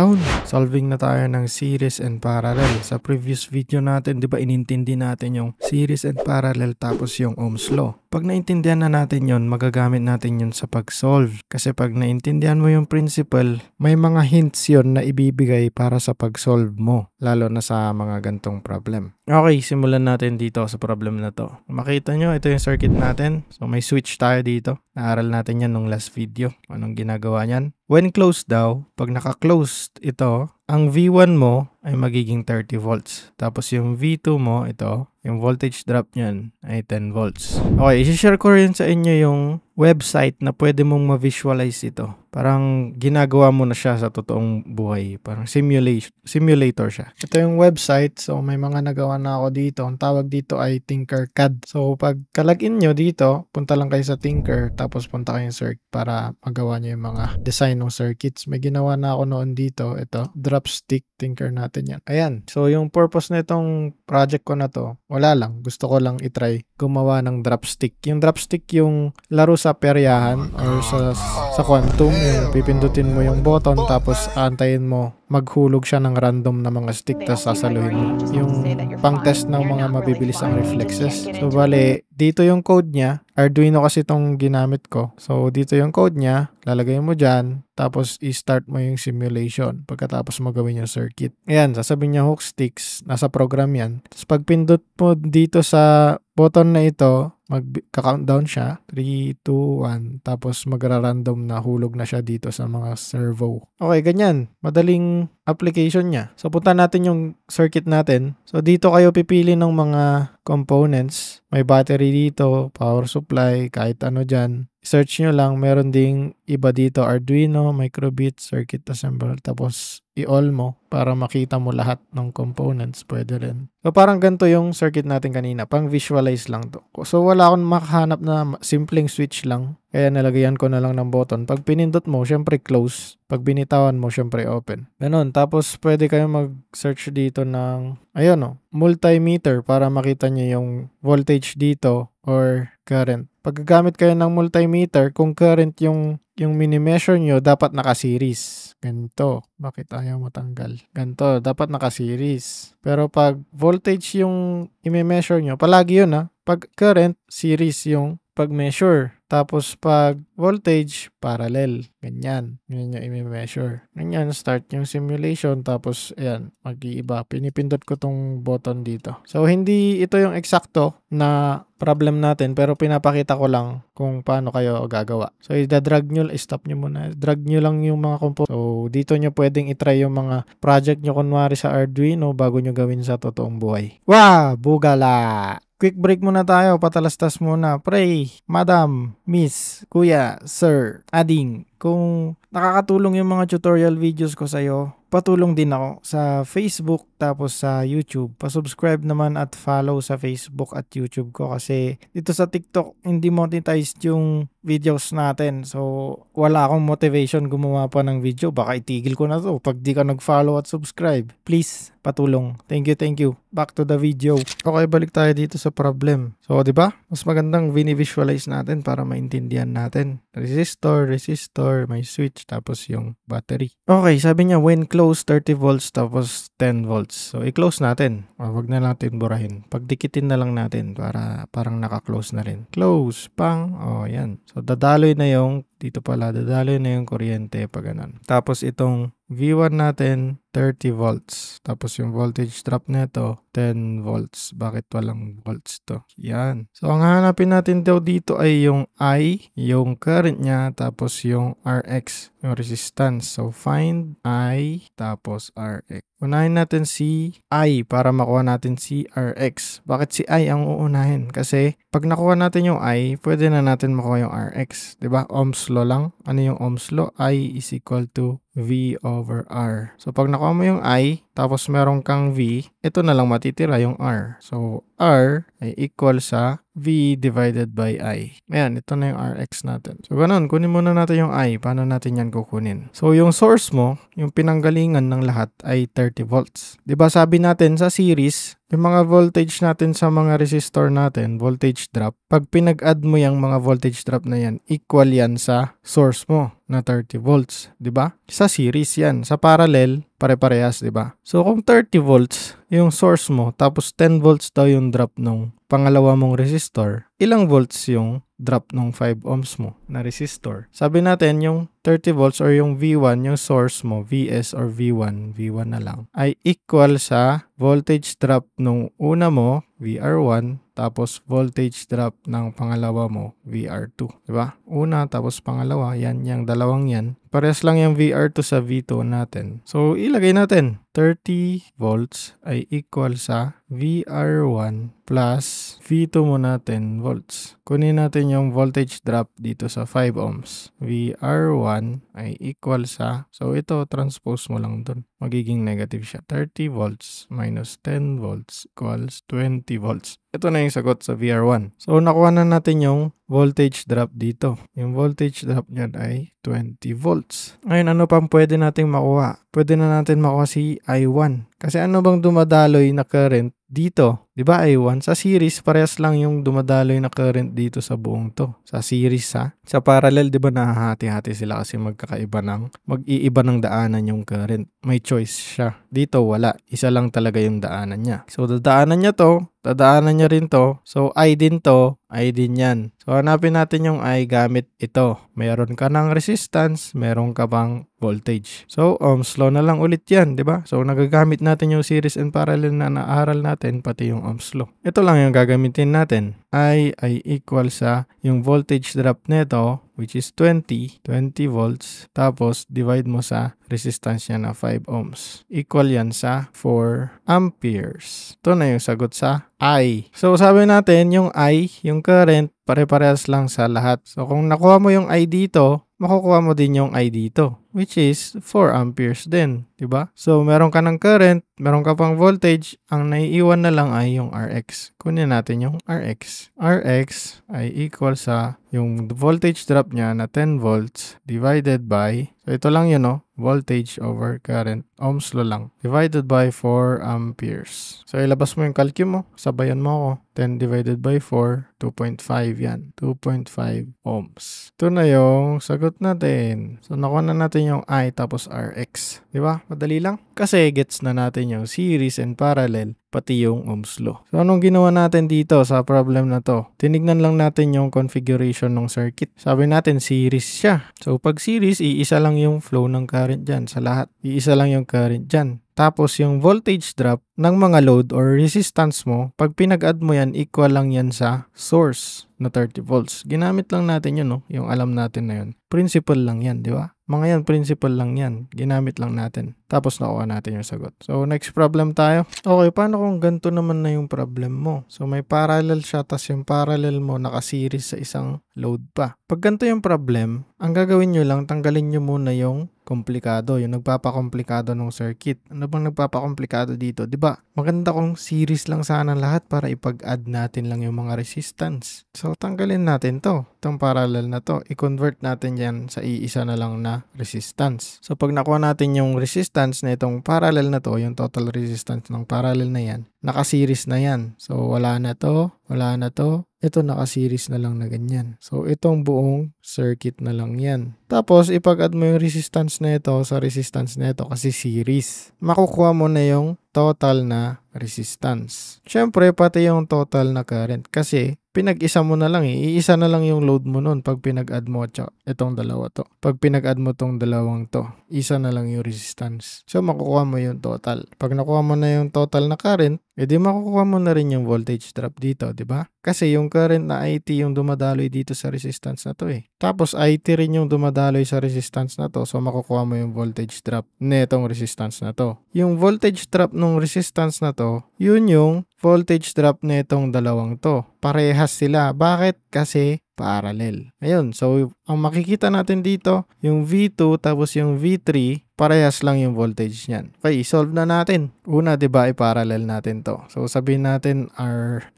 Yun, solving na tayo ng series and parallel. Sa previous video natin, di ba inintindi natin yung series and parallel tapos yung Ohm's Law. Pag naintindihan na natin yon, magagamit natin yun sa pag-solve. Kasi pag naintindihan mo yung principle, may mga hints yon na ibibigay para sa pag-solve mo. Lalo na sa mga gantong problem. Okay, simulan natin dito sa problem na to. Makita nyo, ito yung circuit natin. So may switch tayo dito. Naaral natin yan nung last video. Anong ginagawa niyan? When closed daw, pag naka-closed ito, ang V1 mo ay magiging 30 volts. Tapos yung V2 mo, ito, yung voltage drop niyan ay 10 volts. Okay, isi-share ko rin sa inyo yung website na pwede mong ma-visualize ito. Parang ginagawa mo na siya sa totoong buhay. Parang simulator siya. Ito yung website. So, may mga nagawa na ako dito. Ang tawag dito ay Tinkercad. So, pag kalagin nyo dito, punta lang kayo sa Tinker, tapos punta kayo sa circuit para magawa nyo yung mga design ng circuits. May ginawa na ako noon dito. Ito, drop stick Tinker natin yan. Ayan. So, yung purpose na itong project ko na to, wala lang. Gusto ko lang itry gumawa ng drop stick. Yung drop stick yung laro sa peryahan or sa quantum. Yung pipindutin mo yung button tapos aantayin mo maghulog siya ng random na mga stick tapos sasaluhin mo. Yung pang-test ng mga mabibilis ang reflexes. So, bale, dito yung code niya. Arduino kasi itong ginamit ko. So, dito yung code niya. Lalagay mo dyan. Tapos, i-start mo yung simulation. Pagkatapos mo gawin yung circuit. Ayan, sasabihin niya hook sticks. Nasa program yan. Tapos, pag pindot mo dito sa button na ito, mag-countdown siya. 3, 2, 1. Tapos, magra-random na hulog na siya dito sa mga servo. Okay, ganyan. Madaling application niya. So, punta natin yung circuit natin. So, dito kayo pipili ng mga components. May battery dito, power supply, kahit ano dyan. Search nyo lang, meron ding iba dito, Arduino, microbit, circuit assembler, tapos i-all mo para makita mo lahat ng components. Pwede rin. So, parang ganito yung circuit natin kanina. Pang visualize lang to. So, wala akong makahanap na simpleng switch lang. Kaya nalagayan ko na lang ng button. Pag pinindot mo, syempre close. Pag binitawan mo, syempre open. Ganon. Tapos, pwede kayo mag-search dito ng, ayun multimeter para makita nyo yung voltage dito or current. Pag gagamit kayo ng multimeter, kung current yung mini-measure nyo, dapat naka-series. Ganito. Bakit ayaw matanggal? Ganito. Dapat naka-series. Pero pag voltage yung i-measure nyo, palagi yun Pag current, series yung pag-measure. Tapos pag voltage, parallel. Ganyan. Ganyan yung i-measure. Ganyan, start yung simulation. Tapos, ayan, mag-iiba. Pinipindot ko tong button dito. So, hindi ito yung eksakto na problem natin. Pero pinapakita ko lang kung paano kayo gagawa. So, i-drag nyo, stop nyo muna. Drag nyo lang yung mga components. So, dito nyo pwedeng itry yung mga project nyo kunwari sa Arduino bago nyo gawin sa totoong buhay. Wow! Bugala! Quick break muna tayo, patalastas muna. Pray, madam, miss, kuya, sir, ading. Kung nakakatulong yung mga tutorial videos ko sa'yo, patulong din ako sa Facebook tapos sa YouTube. Pa-subscribe naman at follow sa Facebook at YouTube ko kasi dito sa TikTok hindi monetized yung videos natin. So, wala akong motivation gumawa pa ng video. Baka itigil ko na to pag di ka nag-follow at subscribe. Please, patulong. Thank you. Back to the video. Okay, balik tayo dito sa problem. So, di ba? Mas magandang visualize natin para maintindihan natin. Resistor, may switch, tapos yung battery. Okay, sabi niya when close 30 volts tapos 10 volts. So, i-close natin. Wag na natin burahin. Pagdikitin na lang natin para parang naka-close na rin. Close, pang. Yan. So, dadaloy na yung kuryente pag ganun. Tapos itong V1 natin, 30 volts. Tapos yung voltage drop nito, 10 volts. Bakit walang volts to? Yan. So, ang hahanapin natin daw dito ay yung I, yung current niya, tapos yung RX, yung resistance. So, find I, tapos RX. Unahin natin si I para makuha natin si RX. Bakit si I ang uunahin? Kasi pag nakuha natin yung I, pwede na natin makuha yung RX. Diba? Ohm's law lang. Ano yung Ohm's law? I is equal to V over R. So, pag nakuha mo yung I, tapos meron kang V, ito na lang matitira yung R. So, R ay equal sa V divided by I. Ayan, ito na yung Rx natin. So, ganun. Kunin muna natin yung I. Paano natin yan kukunin? So, yung source mo, yung pinanggalingan ng lahat ay 30 volts. Diba sabi natin sa series, yung mga voltage natin sa mga resistor natin, voltage drop, pag pinag-add mo yung mga voltage drop na yan, equal yan sa source mo na 30 volts. Diba? Sa series yan. Sa parallel, pare-parehas, diba? So, kung 30 volts yung source mo, tapos 10 volts daw yung drop nung pangalawa mong resistor, ilang volts yung drop nung 5 ohms mo na resistor? Sabi natin yung 30 volts or yung V1, yung source mo, Vs or V1 na lang, ay equal sa voltage drop nung una mo, VR1, tapos voltage drop ng pangalawa mo, VR2. Diba? Una, tapos pangalawa, yan, yung dalawang yan. Parehas lang yung VR2 sa V2 natin. So, ilagay natin, 30 volts ay equal sa VR1 plus V2 mo natin, volts. Kunin natin yung voltage drop dito sa 5 ohms. VR1 ay equal sa, so ito, transpose mo lang dun. Magiging negative siya. 30 volts minus 10 volts equals 20 volts. Ito na yung sagot sa VR1. So, nakuha na natin yung voltage drop dito. Yung voltage drop niyan ay 20 volts. Ngayon, ano pang pwede nating makuha? Pwede na natin makuha si I1. Kasi ano bang dumadaloy na current dito? Diba I1? Sa series, parehas lang yung dumadaloy na current dito sa buong to. Sa series ha. Sa parallel, diba nahahati-hati sila kasi mag-iiba ng daanan yung current. May choice siya. Dito wala. Isa lang talaga yung daanan niya. So, dadaanan niya to. Dadaanan niya rin to. So, I din to. I din yan. So, hanapin natin yung I gamit ito. Meron ka ng resistance, meron ka bang voltage. So, Ohm's law na lang ulit yan, di ba? So, nagagamit natin yung series and parallel na naaral natin, pati yung Ohm's law. Ito lang yung gagamitin natin. I ay equal sa yung voltage drop nito, which is 20 volts. Tapos, divide mo sa resistance niya na 5 ohms. Equal yan sa 4 amperes. Ito na yung sagot sa I. So, sabi natin, yung I, yung current, pare-parehas lang sa lahat. So, kung nakuha mo yung I dito, makukuha mo din yung I dito, which is 4 amperes din, diba? So, meron ka ng current, meron ka pang voltage, ang naiiwan na lang ay yung Rx. Kunin natin yung Rx. Rx ay equal sa yung voltage drop niya na 10 volts divided by, so ito lang yun, no? Voltage over current, Ohm's law lang, divided by 4 amperes. So, ilabas mo yung calculus mo, sabayan mo ako. 10 divided by 4, 2.5 yan. 2.5 ohms. Ito na yung sagot natin. So, nakuha na natin yung I tapos Rx. Diba? Madali lang. Kasi gets na natin yung series and parallel, pati yung Ohm's law. So, anong ginawa natin dito sa problem na to? Tinignan lang natin yung configuration ng circuit. Sabi natin, series siya. So, pag series, iisa lang yung flow ng current dyan sa lahat. Iisa lang yung current dyan. Tapos, yung voltage drop ng mga load or resistance mo, pag pinag-add mo yan, equal lang yan sa source na 30 volts. Ginamit lang natin yun, no? Yung alam natin na yun. Principle lang yan, di ba? Mga yan, principle lang yan. Ginamit lang natin. Tapos nakuha natin yung sagot. So, next problem tayo. Okay, paano kung ganito naman na yung problem mo? So, may parallel siya, tas yung parallel mo nakaseries sa isang load pa. Pag ganito yung problem, ang gagawin nyo lang, tanggalin nyo muna yung komplikado, yung nagpapakomplikado ng circuit. Ano bang nagpapakomplikado dito? Diba? Maganda kung series lang sana lahat para ipag-add natin lang yung mga resistance. So, tanggalin natin to. Itong parallel na to. I-convert natin yan sa iisa na lang na resistance. So, pag nakuha natin yung resistance na itong parallel na to, yung total resistance ng parallel na yan, nakaseries na yan. So, wala na to, wala na to. Ito naka-series na lang na ganyan. So, itong buong circuit na lang yan. Tapos, ipag-add mo yung resistance na ito sa resistance na ito kasi series. Makukuha mo na yung total na resistance. Siyempre, pati yung total na current kasi pinag-isa mo na lang eh. Iisa na lang yung load mo nun pag pinag-add mo itong dalawa to. Pag pinag-add mo tong dalawang to, isa na lang yung resistance. So, makukuha mo yung total. Pag nakuha mo na yung total na current, edi makukuha mo na rin yung voltage drop dito, di ba? Kasi yung current na IT yung dumadaloy dito sa resistance na to eh. Tapos IT rin yung dumadaloy sa resistance na to, so makukuha mo yung voltage drop netong resistance na to. Yung voltage drop ng resistance na to, yun yung voltage drop netong dalawang to. Parehas sila. Bakit? Kasi parallel. Ayun, so ang makikita natin dito, yung V2 tapos yung V3, parehas lang yung voltage niyan. Okay, solve na natin. Una, 'di ba, i-parallel natin 'to. So sabihin natin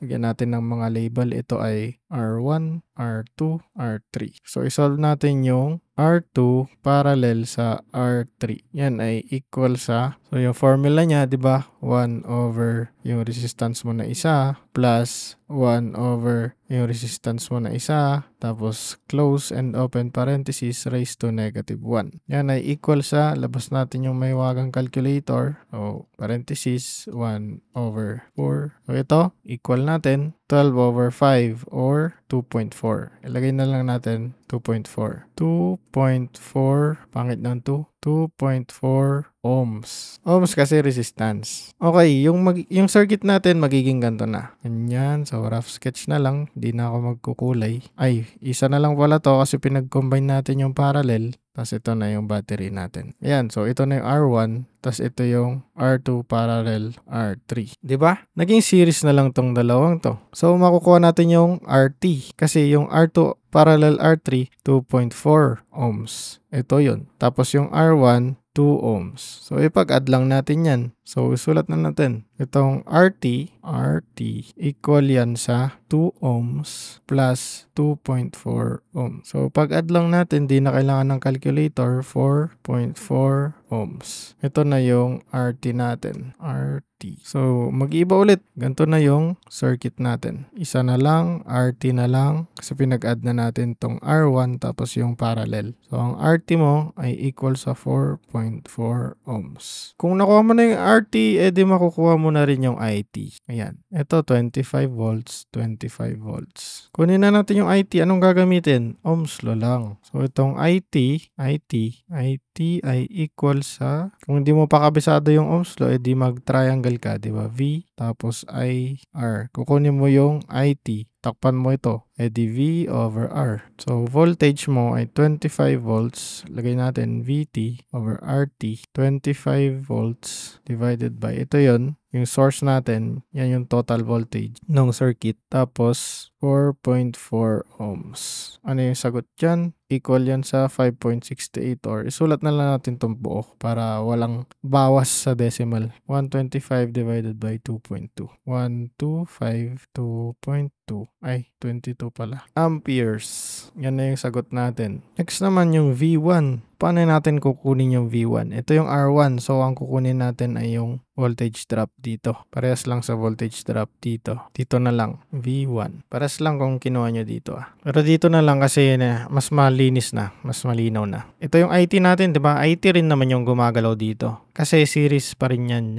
lagyan natin ng mga label. Ito ay R1, R2, R3. So i-solve natin yung R2 parallel sa R3. Yan ay equal sa, so yung formula niya, 'di ba? 1 over yung resistance mo na isa plus 1 over yung resistance mo na isa, tapos close and open parenthesis raised to negative 1. Yan ay equal sa, labas natin yung may wagang calculator. So, parenthesis 1 over 4. So, ito, equal natin 12 over 5 or 2.4. Ilagay na lang natin 2.4. 2.4, pangit ng 2. 2.4 ohms. Ohms kasi resistance. Okay, yung circuit natin magiging ganito na. Ganyan. So, rough sketch na lang. Hindi na ako magkukulay. Ay, isa na lang pala to kasi pinag-combine natin yung parallel. Tapos ito na yung battery natin. Ayan. So, ito na yung R1. Tapos ito yung R2 parallel R3. 'Di ba? Naging series na lang tong dalawang to. So, makukuha natin yung RT. Kasi yung R2 parallel R3, 2.4 ohms. Ito yun. Tapos yung R1, 2 ohms. So, ipag-add lang natin yan. So, isulat na natin. Itong RT equal yan sa 2 ohms plus 2.4 ohms. So, pag-add lang natin, di na kailangan ng calculator, 4.4 ohms. Ito na yung RT natin. RT. So, mag-iba ulit. Ganito na yung circuit natin. Isa na lang, RT na lang. Kasi pinag-add na natin tong R1 tapos yung parallel. So, ang RT mo ay equal sa 4.4 ohms. Kung nakuha mo na yung RT, edi makukuha mo na rin yung IT. Ayan. Ito, 25 volts, 25 volts. Kunin na natin yung IT. Anong gagamitin? Ohms law lang. So, itong IT ay equal sa, kung hindi mo pa kabisado yung Ohms law, edi mag-triangle ka, di ba? V, tapos I, R. Kukunin mo yung IT. Takpan mo ito. Edi V over R. So, voltage mo ay 25 volts. Lagay natin VT over RT. 25 volts divided by, ito yon yung source natin. Yan yung total voltage ng circuit. Tapos, 4.4 ohms. Ano yung sagot dyan? Equal yan sa 5.68 or isulat na lang natin itong buo para walang bawas sa decimal. 125 divided by 2.2. 125, 2.2. Ay, 22 pala. Amperes. Yan na yung sagot natin. Next naman yung V1. Paano natin kukunin yung V1? Ito yung R1. So, ang kukunin natin ay yung voltage drop dito. Parehas lang sa voltage drop dito. Dito na lang. V1. Parehas lang kung kinuha nyo dito. Pero dito na lang kasi mas malinis na. Mas malinaw na. Ito yung IT natin, di ba? IT rin naman yung gumagalaw dito. Kasi series pa rin yan.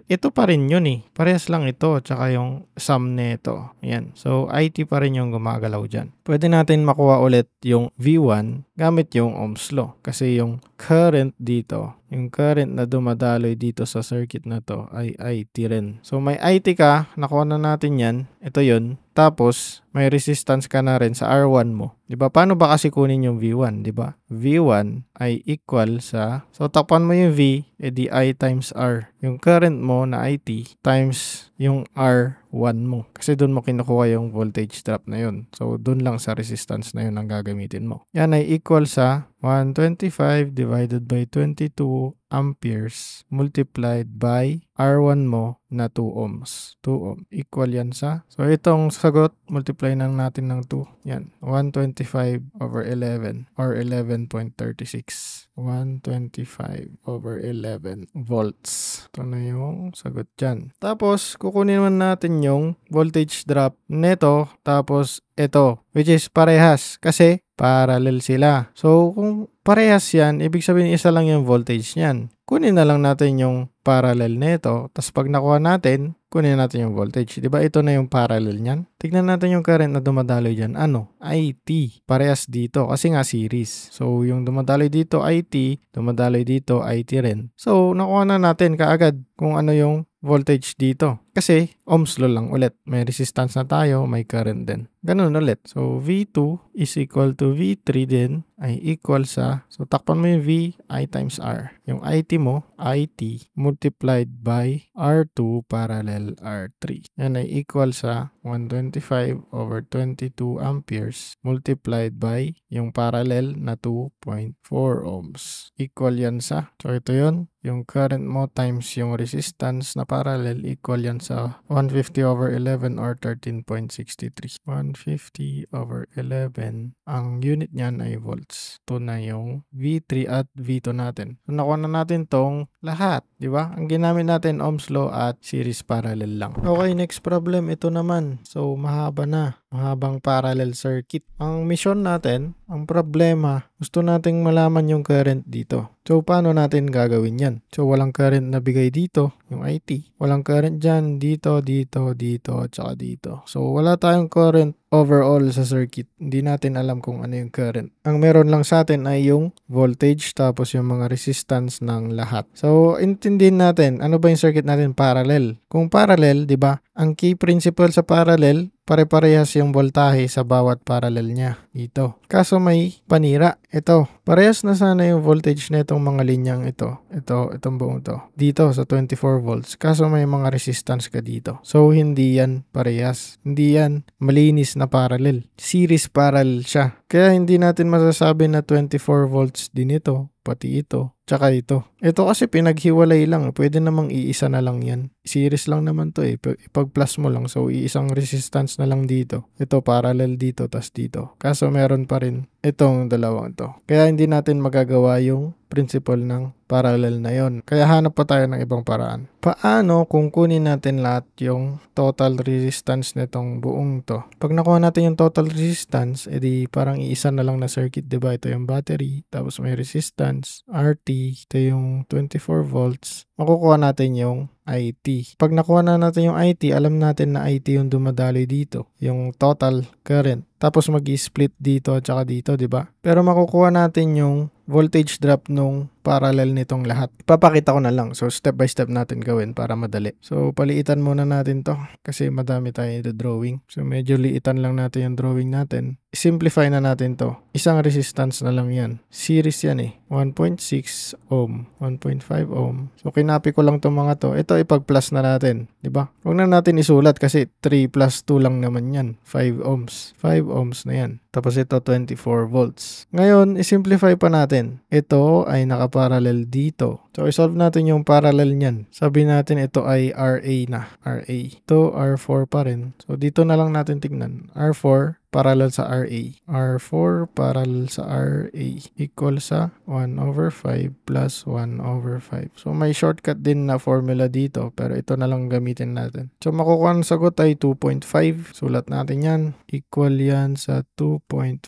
Ito pa rin yun eh. Parehas lang ito. Tsaka yung sum nito. Yan. So, IT pa rin yung gumagalaw dyan. Pwede natin makuha ulit yung V1 gamit yung Ohm's law. Kasi yung current dito, yung current na dumadaloy dito sa circuit na to ay IT rin. So, may IT ka. Nakuha na natin yan. Ito yun. Tapos, may resistance ka na rin sa R1 mo. Diba? Paano ba kasi kunin yung V1? Diba? V1 ay equal sa, so takpan mo yung V, edi I times R. Yung current mo na IT times yung R1 mo. Kasi doon mo kinukuha yung voltage drop na yun. So, doon lang sa resistance na yun ang gagamitin mo. Yan ay equal sa 125 divided by 22 amperes multiplied by R1 mo na 2 ohms. 2 ohm. Equal yan sa, so itong sagot, multiply lang natin ng 2. Yan. 125 over 11 or 11.36. 125 over 11 volts. Ito na yung sagot dyan. Tapos, kukunin naman natin yung voltage drop neto. Tapos, ito, which is parehas. Kasi, parallel sila. So, kung parehas yan, ibig sabihin isa lang yung voltage niyan. Kunin na lang natin yung parallel nito. Tapos pag nakuha natin, kunin natin yung voltage. Diba ito na yung parallel niyan? Tignan natin yung current na dumadaloy dyan. Ano? IT. Parehas dito kasi nga series. So, yung dumadaloy dito IT, dumadaloy dito IT rin. So, nakuha na natin kaagad kung ano yung voltage dito. Kasi ohms law lang ulit. May resistance na tayo, may current din. Ganun ulit. So V2 is equal to V3 din ay equal sa, so takpan mo yung V, I times R. Yung IT mo, IT multiplied by R2 parallel R3. Yan ay equal sa 125 over 22 amperes multiplied by yung parallel na 2.4 ohms. Equal yan sa, so ito yun, yung current mo times yung resistance na parallel, equal yan sa 150 over 11 or 13.63. 150 over 11. Ang unit niyan ay volts. Ito na yung V3 at V2 natin. So, nakuha na natin tong lahat. Di ba? Ang ginamit natin, Ohm's law at series parallel lang. Okay, next problem. Ito naman. So, mahaba na. Mahabang parallel circuit. Ang mission natin, ang problema, gusto nating malaman yung current dito. So, paano natin gagawin yan? So, walang current na bigay dito, yung IT. Walang current dyan, dito, dito, dito, at saka dito. So, wala tayong current overall sa circuit. Hindi natin alam kung ano yung current. Ang meron lang sa atin ay yung voltage tapos yung mga resistance ng lahat. So, intindihin natin, ano ba yung circuit natin? Parallel. Kung parallel, di ba, ang key principle sa parallel, pare-parehas yung voltahe sa bawat parallel niya dito. Kaso may panira. Ito, parehas na sana yung voltage na itong mga linyang ito. Itong buong to. Dito sa 24 volts. Kaso may mga resistance ka dito. So, hindi yan parehas. Hindi yan malinis na parallel. Series parallel siya. Kaya hindi natin masasabi na 24 volts din ito. Pati ito, tsaka ito. Ito kasi pinaghiwalay lang. Pwede namang iisa na lang yan. Series lang naman to eh. Ipag-plus mo lang. So, iisang resistance na lang dito. Ito, parallel dito, tas dito. Kaso, meron pa rin itong dalawang to. Kaya hindi natin magagawa yung principle ng parallel na yon. Kaya hanap pa tayo ng ibang paraan. Paano kung kunin natin lahat yung total resistance nitong buong to? Pag nakuha natin yung total resistance, edi parang iisa na lang na circuit, diba? Ito yung battery, tapos may resistance, RT, ito yung 24 volts. Makukuha natin yung IT. Pag nakuha na natin yung IT, alam natin na IT yung dumadaloy dito, yung total current. Tapos mag-i-split dito at saka dito, di ba? Pero makukuha natin yung voltage drop nung parallel nitong lahat. Papakita ko na lang. So, step by step natin gawin para madali. So, paliitan muna natin to kasi madami tayo ito drawing. So, medyo liitan lang natin yung drawing natin. Simplify na natin to. Isang resistance na lang yan. Series yan eh. 1.6 ohm, 1.5 ohm. So, kinapi ko lang itong mga to. Ito, ipag-plus na natin. Diba? Huwag na natin isulat kasi 3 plus 2 lang naman yan. 5 ohms. 5 ohms na yan. Tapos ito, 24 volts. Ngayon, isimplify pa natin. Ito ay nakaparallel dito. So, isolve natin yung parallel niyan. Sabi natin ito ay RA na. RA. Ito, R4 pa rin. So, dito na lang natin tignan. R4 parallel sa RA. R4 parallel sa RA equal sa 1 over 5 plus 1 over 5. So, may shortcut din na formula dito pero ito na lang gamitin natin. So, makukuha ng sagot ay 2.5. Sulat natin yan. Equal yan sa 2.5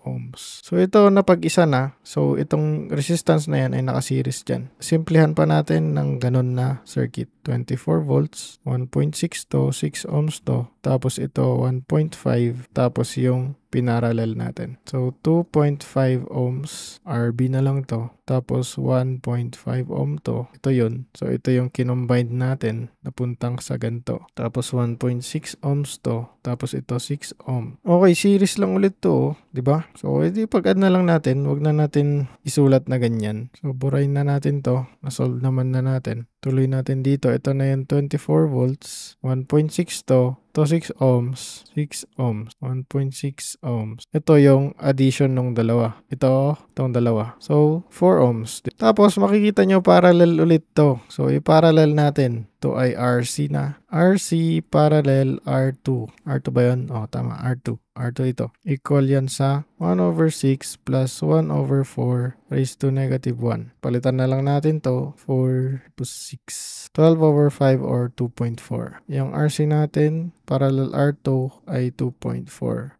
ohms. So, ito napag-isa na. So, itong resistance na yan ay nakaseries dyan. Simplihan pa natin ng ganun na circuit. 24 volts, 1.6 to, 6 ohms to. Tapos ito 1.5, tapos yung pinarallel natin. So 2.5 ohms, RB na lang to. Tapos 1.5 ohm to. Ito yun. So ito yung kinombine natin na puntang sa ganito. Tapos 1.6 ohms to. Tapos ito 6 ohm. Okay, series lang ulit to. Diba? So edi pag-add na lang natin. Huwag na natin isulat na ganyan. So burahin na natin to. Nasolve naman na natin. Tuloy natin dito. Ito na yung 24 volts. 1.6 to. Ito 6 ohms. 6 ohms. 1.6 ohms. Ito yung addition ng dalawa. Itong dalawa. So 4 ohms. Tapos makikita nyo parallel ulit to. So i-parallel natin. Ito ay RC na. RC parallel R2. R2 ba yun? Oh, tama. R2. R2 ito. Equal yan sa 1 over 6 plus 1 over 4 raised to negative 1. Palitan na lang natin to. 4 plus 6. 12 over 5 or 2.4. Yung RC natin, parallel R2 ay 2.4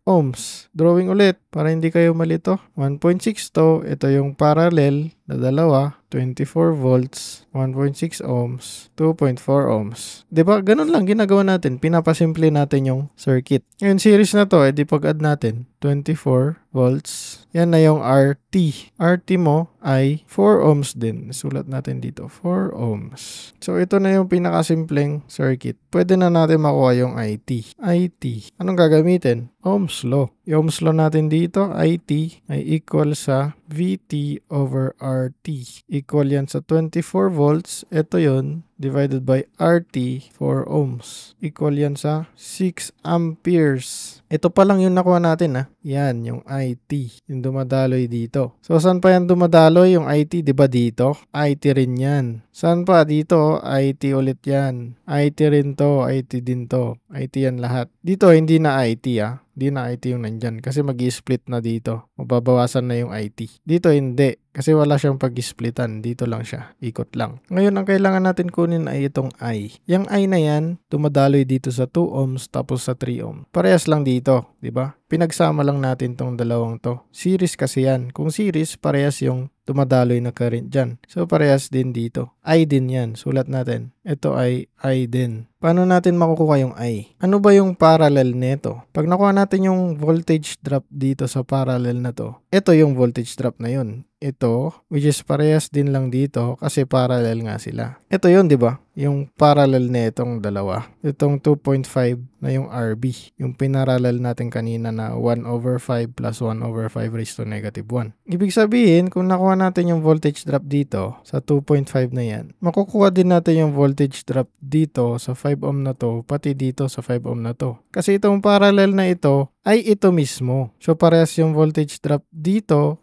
ohms. Drawing ulit para hindi kayo malito. 1.6 to. Ito yung parallel na dalawa. 24 volts, 1.6 ohms, 2.4 ohms. Diba? Ganun lang ginagawa natin. Pinapasimple natin yung circuit. Ngayon, series na to, edi pag-add natin. 24 volts. Yan na yung RT. RT mo ay 4 ohms din. Sulat natin dito, 4 ohms. So, ito na yung pinakasimpleng circuit. Pwede na natin makuha yung IT. IT. Anong gagamitin? Ohm's law. Yung Ohm's law natin dito, IT, ay equal sa VT over RT. Equal yan sa 24 volts. Ito yun, divided by RT, 4 ohms. Equal yan sa 6 amperes. Ito pa lang yung nakuha natin Yan, yung IT. Yung dumadaloy dito. So, saan pa yan dumadaloy? Yung IT, di ba dito? IT rin yan. Saan pa? Dito, IT ulit yan. IT rin to, IT din to. IT yan lahat. Dito, hindi na IT Hindi na IT yung nandyan kasi mag-i-split na dito. Mababawasan na yung IT. Dito hindi kasi wala siyang pag-splitan. Dito lang siya. Ikot lang. Ngayon, ang kailangan natin kunin ay itong I. Yung I na yan, dumadaloy dito sa 2 ohms tapos sa 3 ohms. Parehas lang dito, di ba? Pinagsama lang natin tong dalawang to. Series kasi yan. Kung series, parehas yung dumadaloy na current dyan. So, parehas din dito. I din yan. Sulat natin. Ito ay I din. Paano natin makukuha yung I? Ano ba yung parallel nito? Pag nakuha natin yung voltage drop dito sa parallel na to, ito yung voltage drop na yun. Ito, which is parehas din lang dito kasi parallel nga sila. Ito yun, di ba? Yung parallel na itong dalawa. Itong 2.5 na yung RB. Yung pinarallel natin kanina na 1 over 5 plus 1 over 5 raised to negative 1. Ibig sabihin, kung nakuha natin yung voltage drop dito sa 2.5 na yan, makukuha din natin yung voltage drop dito sa 5 ohm na to, pati dito sa 5 ohm na to. Kasi itong parallel na ito ay ito mismo. So, parehas yung voltage drop dito,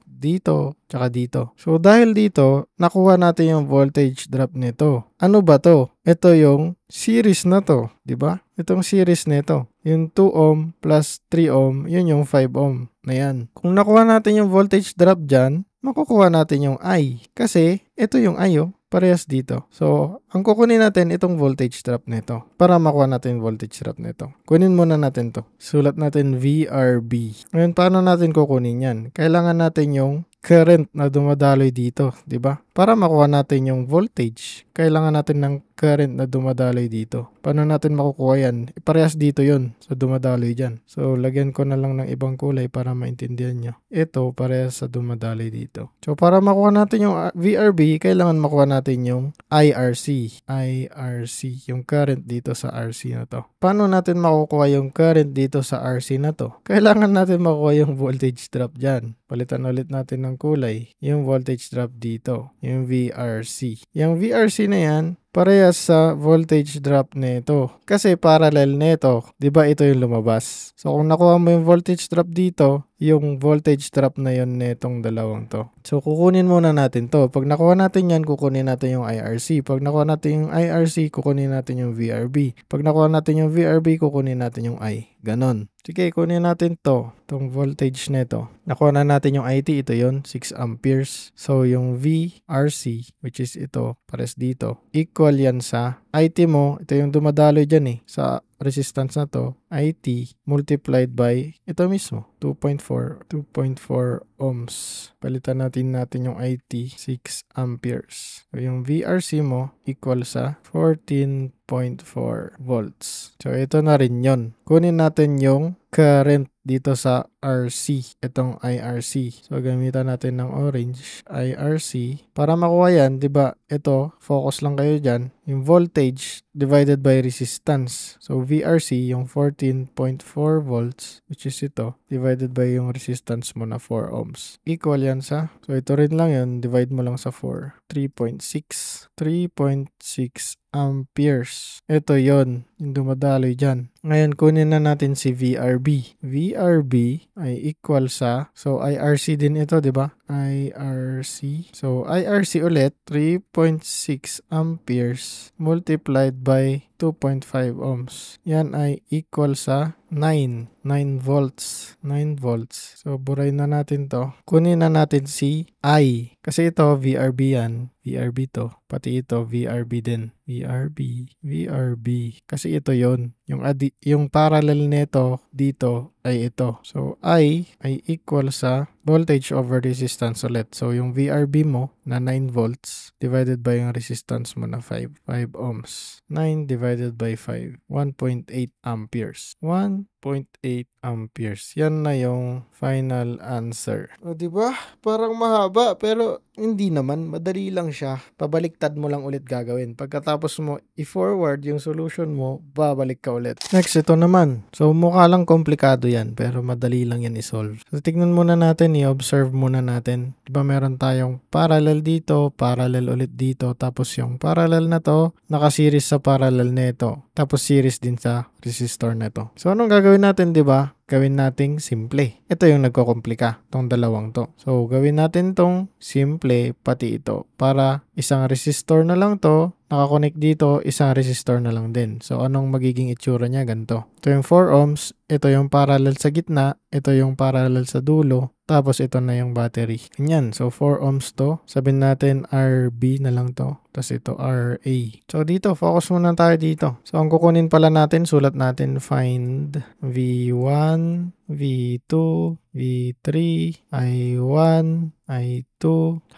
tsaka dito. So, dahil dito, nakuha natin yung voltage drop nito. Ano ba to? Ito yung series na to, di ba? Itong series nito. Yung 2 ohm plus 3 ohm, yun yung 5 ohm na yan. Kung nakuha natin yung voltage drop dyan, makukuha natin yung I. Kasi, ito yung I parehas dito. So, ang kukunin natin itong voltage drop nito para makuha natin yung voltage drop nito. Kunin muna natin to. Sulat natin VRB. Ngayon, paano natin kukunin yan? Kailangan natin yung current na dumadaloy dito, di ba? Para makuha natin yung voltage, kailangan natin ng current na dumadaloy dito. Paano natin makukuha yan? Parehas dito yun sa dumadaloy dyan. So, lagyan ko na lang ng ibang kulay para maintindihan nyo. Ito, parehas sa dumadaloy dito. So, para makuha natin yung VRB, kailangan makuha natin yung IRC. IRC, yung current dito sa RC na to. Paano natin makukuha yung current dito sa RC na to? Kailangan natin makuha yung voltage drop dyan. Palitan ulit natin ng kulay. Yung voltage drop dito. Yung VRC. Yung VRC na yan, parehas sa voltage drop nito. Kasi parallel nito. Diba ito yung lumabas? So kung nakuha mo yung voltage drop dito, yung voltage drop na yun netong dalawang to. So kukunin muna natin to. Pag nakuha natin yan, kukunin natin yung IRC. Pag nakuha natin yung IRC, kukunin natin yung VRB. Pag nakuha natin yung VRB, kukunin natin yung I. Ganon. Sige, kunin natin to. Itong voltage nito. Nakuha na natin yung IT. Ito yun, 6 amperes. So yung VRC, which is ito, pares dito, equal yan sa IT mo. Ito yung dumadaloy dyan sa resistance na to, IT multiplied by ito mismo, 2.4 ohms. Palitan natin yung IT, 6 amperes. So, yung VRC mo equal sa 14.4 volts. So, ito na rin yon. Kunin natin yung current dito sa RC, itong IRC. So, gamitan natin ng orange, IRC. Para makuha yan, di ba, ito, focus lang kayo dyan, yung voltage divided by resistance. So, VRC, yung 14.4 volts, which is ito, divided by yung resistance mo na 4 ohms. Equal yan sa, so ito rin lang yun, divide mo lang sa 4. 3.6 amperes. Ito yon yung dumadaloy dyan. Ngayon, kunin na natin si VRB. VRB ay equal sa, so IRC din ito, di ba? IRC. So, IRC ulit, 3.6 amperes multiplied by 2.5 ohms. Yan ay equal sa 9 volts. 9 volts. So, buray na natin to. Kunin na natin si I. Kasi ito, VRB yan. VRB to. Pati ito, VRB din. VRB. Kasi ito yon. Yung parallel nito dito ay ito. So, I ay equal sa voltage over resistance ulit. So, yung VRB mo na 9 volts divided by yung resistance mo na 5 ohms. 9 divided by 5, 1.8 amperes. 1.8 amperes. Yan na yung final answer. O, diba? Parang mahaba, pero hindi naman. Madali lang siya. Pabaliktad mo lang ulit gagawin. Pagkatapos mo i-forward yung solution mo, babalik ka ulit. Next, ito naman. So, mukha lang komplikado yan, pero madali lang yan i-solve. So, tignan muna natin, i-observe muna natin. Diba meron tayong parallel dito, parallel ulit dito, tapos yung parallel na to, naka-series sa parallel nito. Tapos series din sa resistor na to. So, anong gagawin natin, diba? Gawin nating simple. Ito yung nagkokomplika, tong dalawang to. So, gawin natin tong simple, pati ito. Para isang resistor na lang to, nakakonect dito, isang resistor na lang din. So, anong magiging itsura niya? Ganito. Ito yung 4 ohms, ito yung parallel sa gitna, ito yung parallel sa dulo, tapos ito na yung battery. Ganyan. So, 4 ohms to. Sabihin natin RB na lang to. Tapos ito RA. So, dito, focus muna tayo dito. So, ang kukunin pala natin, sulat natin find V1, V2, V3, I1, I2,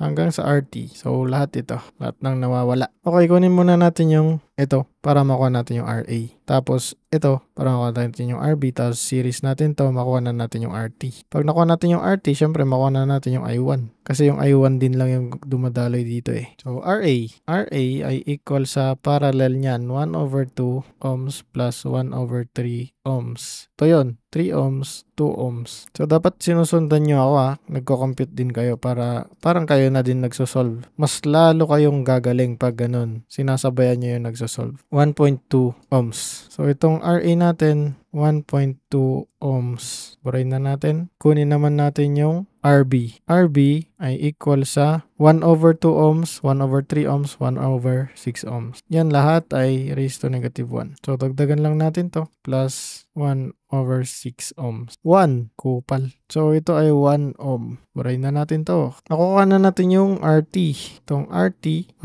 hanggang sa RT. So, lahat ito. Lahat ng nawawala. Okay, kunin muna natin yung ito para makuha natin yung RA. Tapos, ito para makuha natin yung RB. Tapos, series natin to, makuha na natin yung RT. Pag nakuha natin yung RT, syempre, makuha na natin yung I1. Kasi yung I1 din lang yung dumadaloy dito eh. So, RA. RA ay equal sa parallel niyan. 1 over 2 ohms plus 1 over 3 ohms. Ito yun. 3 ohms, 2 ohms. So, dapat sinusundan nyo ako Nagko-compute din kayo para parang kayo na din nagsosolve. Mas lalo kayong gagaling pag ganun. Sinasabayan nyo yung nagsosolve. 1.2 ohms. So, itong RA natin, 1.2 ohms. Burayin na natin. Kunin naman natin yung RB. RB ay equal sa 1 over 2 ohms, 1 over 3 ohms, 1 over 6 ohms. Yan lahat ay raised to negative 1. So, dagdagan lang natin to. Plus 1 over 6 ohms. 1. Kupal. So, ito ay 1 ohm. Burayin na natin to. Nakuha na natin yung RT. Itong RT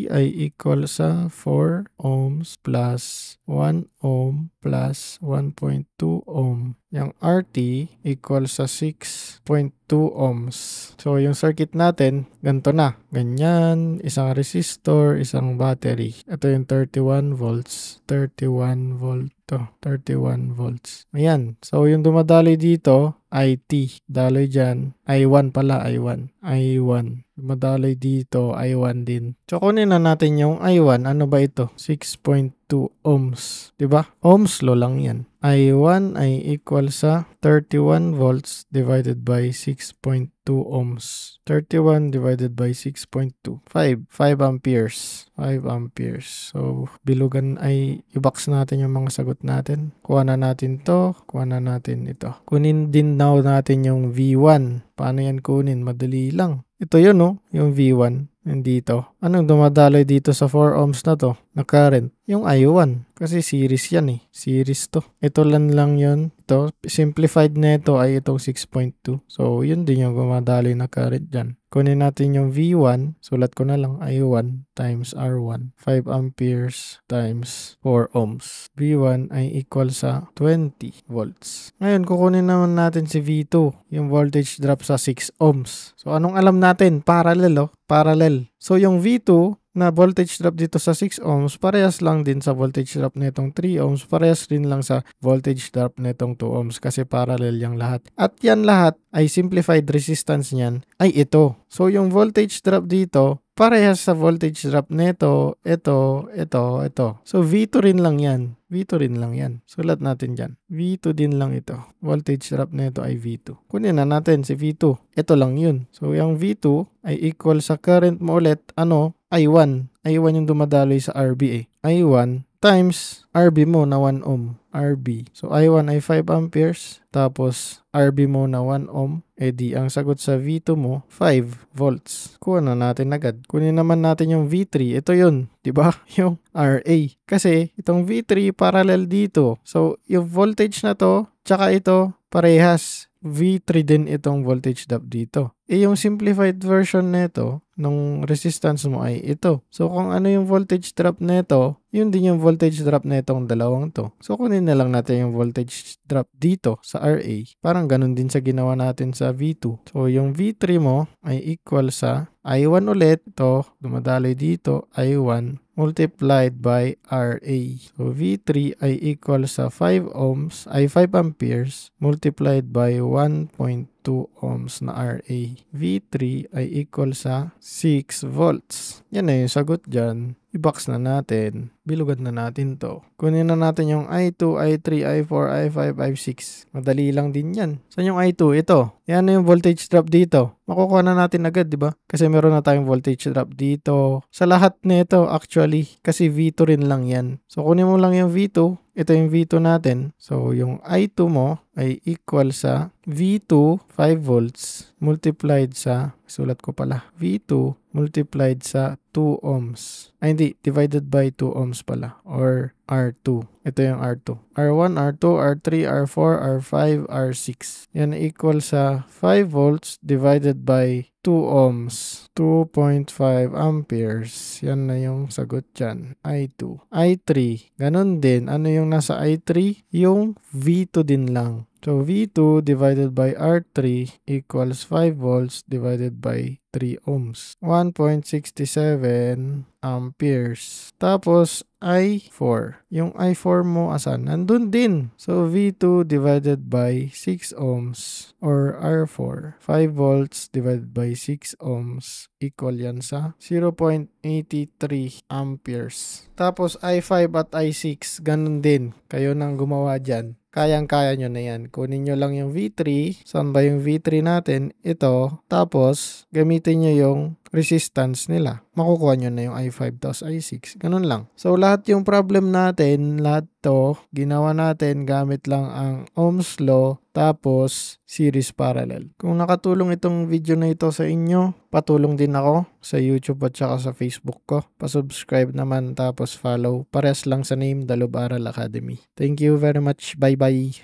ay equal sa 4 ohms plus 1 ohm plus 1.2 ohm. Yung RT equal sa 6.2 ohms. So, yung circuit natin, ganito na. Ganyan, isang resistor, isang battery. Ito yung 31 volts. 31 volt to. 31 volts. Ayan. So, yung dumadaloy dito, IT. Daloy dyan. I1 pala, I1. I1. Dumadaloy dito, I1 din. So, kunin na natin yung I1. Ano ba ito? 6.2 ohms. Diba? Ohms law lang yan. I1 ay equal sa 31 volts divided by 6.2 ohms. 31 divided by 6.2. 5 amperes. 5 amperes. So, bilugan ay i-box natin yung mga sagot natin. Kuha na natin to. Kuha na natin ito. Kunin din now natin yung V1. Paano yan kunin? Madali lang. Ito yun, no? Yung V1. Nandito. Anong dumadaloy dito sa 4 ohms na to? Na current. Yung I1. Kasi series yan eh. Series to. Ito lang yun. Ito. Simplified na ito ay itong 6.2. So, yun din yung dumadaloy na current dyan. Kunin natin yung V1. Sulat ko na lang I1 times R1. 5 amperes times 4 ohms. V1 ay equal sa 20 volts. Ngayon, kukunin naman natin si V2. Yung voltage drop sa 6 ohms. So, anong alam natin? Parallel, Parallel. So, yung V2 na voltage drop dito sa 6 ohms, parehas lang din sa voltage drop nitong 3 ohms, parehas din lang sa voltage drop nitong 2 ohms kasi parallel yung lahat. At yan lahat ay simplified resistance niyan ay ito. So, yung voltage drop dito, parehas sa voltage drop nito, ito. So, V2 rin lang yan. V2 rin lang yan. Sulat natin dyan. V2 din lang ito. Voltage drop nito ay V2. Kunin na natin si V2. Ito lang yun. So, yung V2 ay equal sa current mo ulit, I1. I1 yung dumadaloy sa RB I1 times RB mo na 1 ohm. RB. So, I1 ay 5 amperes. Tapos, RB mo na 1 ohm. Di ang sagot sa V2 mo, 5 volts. Kuha na natin agad. Kunin naman natin yung V3. Ito yun. Diba? Yung RA. Kasi, itong V3 parallel dito. So, yung voltage na to, tsaka ito, parehas. V3 din itong voltage drop dito. Yung simplified version nito, nung resistance mo ay ito. So, kung ano yung voltage drop nito, yun din yung voltage drop na itong dalawang to. So kunin na lang natin yung voltage drop dito sa RA. Parang ganun din sa ginawa natin sa V2. So yung V3 mo ay equal sa I1 ulit, ito, dumadaloy dito, I1 multiplied by RA. So V3 ay equal sa 5 ohms, ay 5 amperes multiplied by 1.2 ohms na RA. V3 ay equal sa 6 volts. Yan na yung sagot dyan. I-box na natin. Bilugan na natin to. Kunin na natin yung I2, I3, I4, I5, I6. Madali lang din yan. Saan yung I2? Ito. Yan na yung voltage drop dito. Makukuha na natin agad, di ba? Kasi meron na tayong voltage drop dito. Sa lahat nito actually. Kasi V2 rin lang yan. So kunin mo lang yung V2. Ito yung V2 natin. So yung I2 mo ay equal sa V2 5 volts multiplied sa, sulat ko pala, V2 multiplied sa 2 ohms. Ay hindi, divided by 2 ohms pala or R2. Ito yung R2. R1, R2, R3, R4, R5, R6. Yan equal sa 5 volts divided by 2 ohms. 2.5 amperes. Yan na yung sagot dyan. I2. I3. Ganon din. Ano yung nasa I3? Yung V2 din lang. So, V2 divided by R3 equals 5 volts divided by 3 ohms. 1.67 amperes. Tapos, I4. Yung I4 mo asan? Nandun din. So, V2 divided by 6 ohms or R4. 5 volts divided by 6 ohms equal yan sa 0.83 amperes. Tapos, I5 at I6, ganun din. Kayo nang gumawa dyan. Kayang-kaya nyo na yan. Kunin nyo lang yung V3. Saan ba yung V3 natin? Ito. Tapos, gamitin nyo yung resistance nila. Makukuha nyo na yung I5 tapos I6. Ganun lang. So, lahat yung problem natin, lahat to, ginawa natin gamit lang ang Ohm's Law tapos series parallel. Kung nakatulong itong video na ito sa inyo, patulong din ako sa YouTube at saka sa Facebook ko. Pasubscribe naman tapos follow. Pares lang sa name, Dalubaral Academy. Thank you very much. Bye-bye.